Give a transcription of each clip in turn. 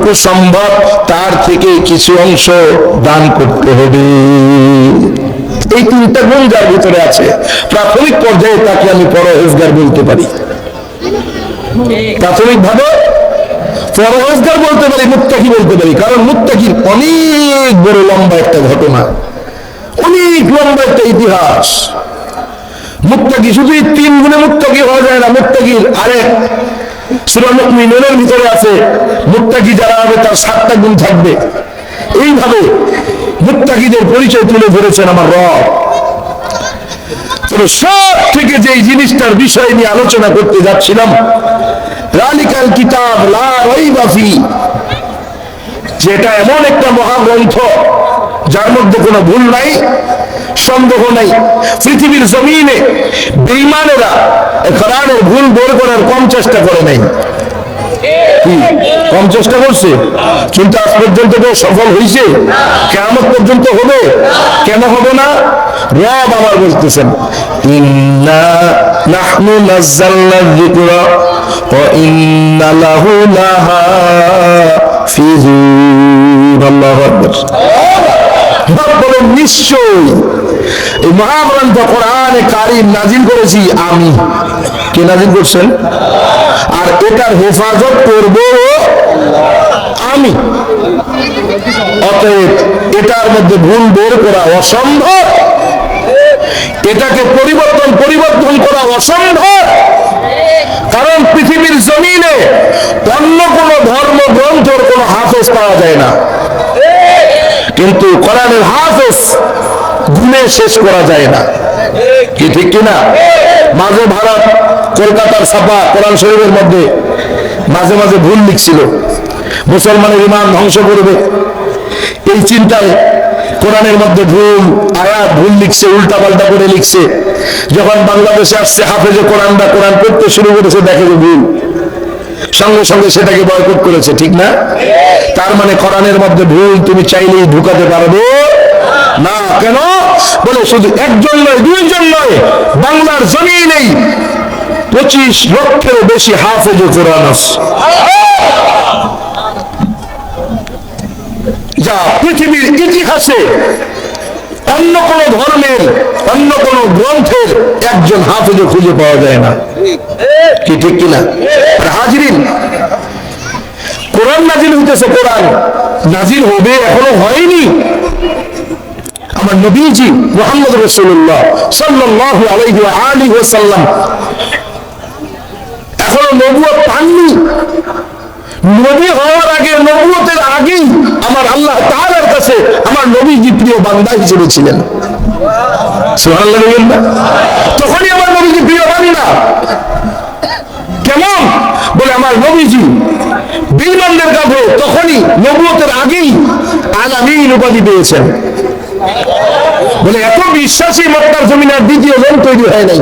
যতটুকু সম্ভব তার থেকে কিছু অংশ দান করতে হবে। এই তিনটা গুণ যার ভিতরে আছে, প্রাথমিক পর্যায়ে তাকে আমি পরহেজগার বলতে পারি। প্রাথমিক ভাবে পরহেজগার বলতে পারি, মুত্তাকি বলতে পারি। কারণ মুত্তাকির অনেক বড় লম্বা একটা ঘটনা, অনেক লম্বা একটা ইতিহাস। মুত্তাকি শুধু এই তিন গুণে মুত্তাকি হওয়া যায় না, মুত্তাকির আরেক সূরা মুমিনুনের ভিতরে আছে মুত্তাকি যারা হবে তার 7টা গুণ থাকবে। এইভাবে মুত্তাকিদের পরিচয় তুলে ধরেছেন আমার রব। তবে সব থেকে যে জিনিসটার বিষয় নিয়ে আলোচনা করতে যাচ্ছিলাম, যালিকাল কিতাব লা রাইবা ফি, যেটা এমন একটা মহাগ্রন্থ যার মধ্যে কোনো ভুল নাই, সন্দেহ নাই। পৃথিবীর জমিনে বেঈমানেরা কোরআনের ভুল বের করার কম চেষ্টা করে নাই, কম চেষ্টা করছে, কিন্তু আজ পর্যন্ত কেউ সফল হয়েছে? কিয়ামত পর্যন্ত হবে? কেন হবে না? রব আমার বলতেছেন, ইন্না নাহনু নাযালনা যিকরা ওয়া ইন্না লাহু লাহাফিজুন। আল্লাহু আকবার। রব বলেন নিশ্চয়ই এই মহাগ্রন্থ কোরআনে কারীম নাজিল করেছি আমি। কে নাজিল করছেন? আর এটার হেফাজত করব আমি। অতএব এটার মধ্যে ভুল বের করা অসম্ভব, এটাকে পরিবর্তন করা অসম্ভব। কারণ পৃথিবীর জমিনে অন্য কোন ধর্মগ্রন্থের কোন হাফেজ পাওয়া যায় না, কিন্তু কোরআনের হাফেজ গুণে শেষ করা যায় না। কি ঠিক কিনা? মাঝে ভারত কলকাতার ছাপা কোরআন শরীফের মধ্যে মাঝে মাঝে ভুল লিখছিল, মুসলমানের ঈমান ধ্বংস করবে এই চিন্তায় কোরআনের মধ্যে ভুল আয়াত ভুল লিখছে, উল্টা পাল্টা করে লিখছে। যখন বাংলাদেশে আসছে হাফেজে কোরআন বা কোরআন পড়তে শুরু করেছে, দেখে যে ভুল, সঙ্গে সঙ্গে সেটাকে বয়কট করেছে। ঠিক না? তার মানে কোরআনের মধ্যে ভুল তুমি চাইলেই ঢুকাতে পারবে না। কেন? বলে শুধু একজন নয়, দুইজন নয়, বাংলার জমিনেই 25 লক্ষেরও বেশি হাফেজে কোরআন আছে, যা পৃথিবীর ইতিহাসে অন্য কোন ধর্মের অন্য কোন গ্রন্থের একজন হাফেজে খুঁজে পাওয়া যায় না। কি ঠিক কিনা? হাজিরিন, কোরআন নাজিল হইতেছে, কোরআন নাজিল হবে, এখনো হয়নি। আমার নবীজি মুহাম্মদ রাসূলুল্লাহ সাল্লাল্লাহু আলাইহি ওয়া আলিহি ওয়াসাল্লাম এখনো নবুয়ত পাননি। নবী হওয়ার আগে, নবুয়তের আগেই আমার আল্লাহ তাআলার কাছে আমার নবীজি প্রিয় বান্দা হিসেবে ছিলেন। সুবহানাল্লাহ বলেন না? তখনই আমার নবীজি প্রিয় বান্দা। কেমন? বলে আমার নবীজি বেঈমানদের কাছে তখনই নবুয়তের আগেই আলামিন উপাধি পেয়েছেন। বলে এত বিশ্বাসী মক্কার জমিনে আর দ্বিতীয় জন তৈরি হয় নাই,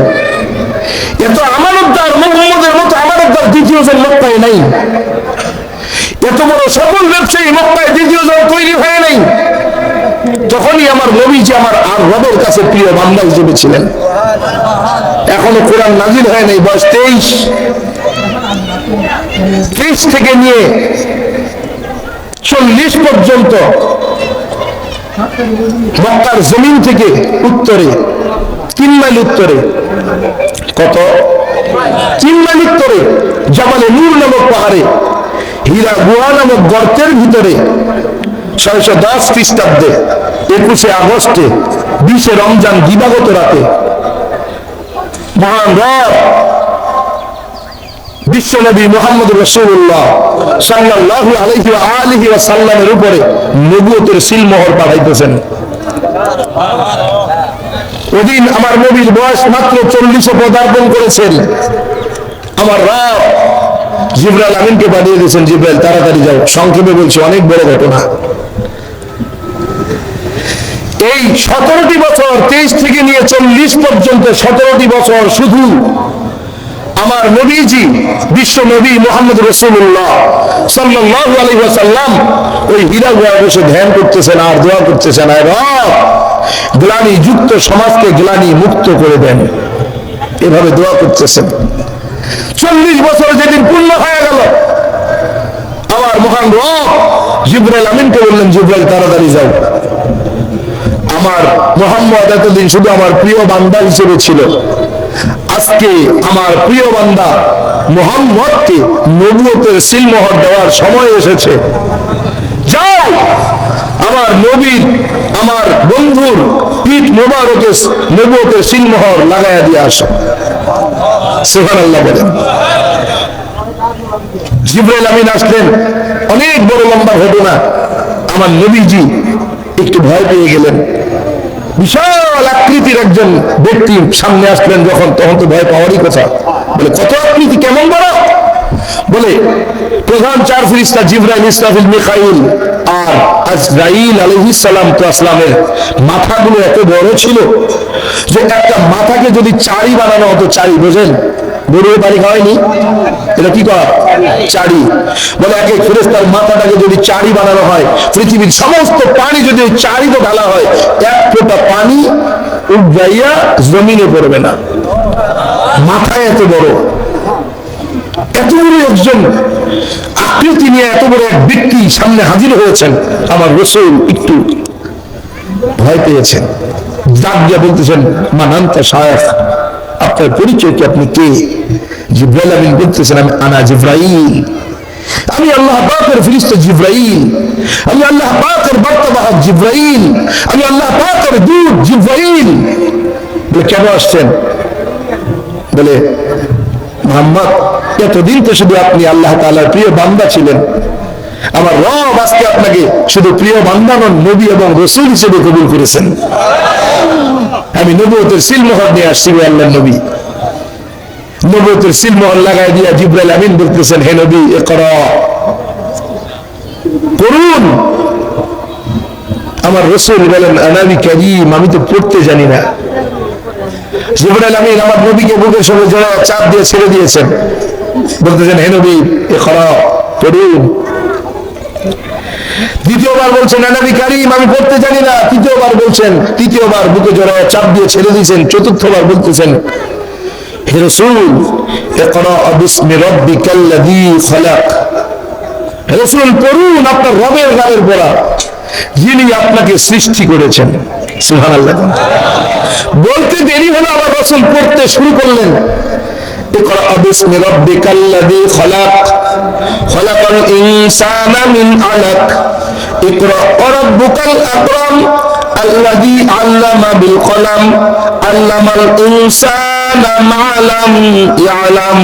এত আমানতদার মুহাম্মদের মতো আমানতদার দ্বিতীয় জন মক্কায় নাই, এত বড় সফল ব্যবসায়ী মক্কায় দ্বিতীয় জন তৈরি হয় নাই। তখনই আমার নবীজি আমার আর রবের কাছে প্রিয় বান্দা হিসেবে ছিলেন। এখনো কোরআন নাজিল হয় নাই, বয়স 23 থেকে নিয়ে 40 পর্যন্ত মক্কার জমিন থেকে উত্তরে 3 মাইল উত্তরে, কত? 3 মাইল উত্তরে জাবালে নূর নামক পাহাড়ে হীরা গুহা নামক গর্তের ভিতরে 610 খ্রিস্টাব্দে 21 আগস্টে 20 রমজান দিবাগত রাতে মহান রব বিশ্বনবী মুহাম্মদ রাসূলুল্লাহ সাল্লাল্লাহু আলাইহি ওয়া আলিহি ওয়া সাল্লামের উপরে নবুয়তের সিলমোহর পাঠাইতেছেন। ওদিন আমার নবীর বয়স মাত্র 40-এ পদার্পণ করেছেন। আমার রব জিবরাইল আমিনকে পাঠিয়ে দিয়েছেন, জিবরাইল তাড়াতাড়ি যাও। সংক্ষেপে বলছি, অনেক বড় ঘটনা। এই 17টি বছর, 23 থেকে নিয়ে 40 পর্যন্ত 17টি বছর শুধু আমার নবীজি বিশ্ব নবী মুহাম্মদ রাসূলুল্লাহ সাল্লাল্লাহু আলাইহি ওয়াসাল্লাম ওই হীরা গুহায় বসে ধ্যান করতেছেন আর দোয়া করতেছেন, আয় রব গ্লানি যুক্ত সমাজকে গ্লানি মুক্ত করে দেন, এভাবে দোয়া করতেছেন। 40 বছর যেদিন পূর্ণ হয়ে গেল, আমার মহান রব জিবরাইল আমিনকে বললেন, জিবরাইল তাড়াতাড়ি যাও। আমার মুহাম্মদ এতদিন শুধু আমার প্রিয় বান্দা হিসেবে ছিল, আজকে আমার প্রিয় বান্দা মুহাম্মদকে নবুয়তের সিলমোহর দেওয়ার সময় এসেছে। যাও আমার নবীর, আমার বন্ধুর পিঠ মোবারকে নবুয়তের সিলমোহর লাগাইয়া দিয়ে আসো। সুবহানাল্লাহ বলেন। জিবরাইল আমিন আসলেন, অনেক বড় লম্বা ঘটনা। আমার নবীজি একটু ভয় পেয়ে গেলেন। বিশাল আকৃতির একজন ব্যক্তি সামনে আসলেন যখন, তখন তো ভয় পাওয়ারই কথা। বলে কত আকৃতি, কেমন বড়? বলে প্রধান চার ফেরেশতা জিবরাইল, ইসরাফিল, মিকাইল আর আজরাইল আলাইহিস সালাম তো আসলামের মাথাগুলো এত বড় ছিল যে একটা মাথাকে যদি চারি বানানো হতো, চারি বোঝেন, গরুর বাড়ি খাওয়ায়নি, এটা কি করা? চারি। বলে এক এক ফেরেশতার মাথাটাকে যদি চারি বানানো হয়, পৃথিবীর সমস্ত পানি যদি চারিতে ঢালা হয়, এক ফোঁটা পানি উড়াইয়া জমিনে পড়বে না। মাথায় এত বড়, এত বড় একজন আকৃতি নিয়ে এত বড় এক ব্যক্তি সামনে হাজির হয়েছেন। আমার রাসূল একটু ভয় পেয়েছেন, ডাক দিয়ে বলতেছেন, মান আনতা শায়খ, আপনার পরিচয় কি, আপনি কে? জিবরাইল আমিন বলতেছেন, আমি আনা জিবরাইল, আমি আল্লাহ পাকের ফেরেশতা জিবরাইল, আমি আল্লাহ পাকের বার্তাবাহক জিবরাইল, আমি আল্লাহ পাকের দূত জিবরাইল। বলে কেন আসছেন? বলে মুহাম্মদ, এতদিন তো শুধু আপনি আল্লাহ তাআলার প্রিয় বান্দা ছিলেন, আমার রব আজকে আপনাকে শুধু প্রিয় বান্দা নন, নবী এবং রাসূল হিসেবে কবুল করেছেন। আমি নবুয়তের সিলমোহর নিয়ে আসছি, আল্লাহর নবী। নবুয়তের সিলমোহর লাগাই দিয়া জিবরাইল আমিন বলতেছেন, হে নবী, ইকরা, পড়ুন। আমার রাসূল বলেন, আনাবি কারীম, আমি তো পড়তে জানি না। জিবরাইল আমিন আমার নবীকে বুকের সঙ্গে জড়ায় চাপ দিয়ে ছেড়ে দিয়েছেন, বলতেছেন, হে নবী, ইকরা, পড়ুন। দ্বিতীয়বার বলছেন, আনাবি কারীম, আমি পড়তে জানি না। তৃতীয়বার বলছেন, তৃতীয়বার বুকে জড়ায় চাপ দিয়ে ছেড়ে দিয়েছেন। চতুর্থবার বলতেছেন, হে রাসূল, ইকরা বিসমি রাব্বিকাল্লাযী খালাক, হে রাসূল পড়ুন আপনার রবের নামের পড়া, যিনি আপনাকে সৃষ্টি করেছেন। সুবহানাল্লাহ। বলতে দেরি হলো, আবার রাসূল পড়তে শুরু করলেন, ইকরা বিসমি রাব্বিকাল্লাযী খালাক, খালাকাল ইনসানা মিন আলাক, ইকরা রাব্বুকাল আকরাম, আল্লাযী আল্লামা বিল কলাম, আল্লামাল ইনসানা মা লাম ইয়ালাম।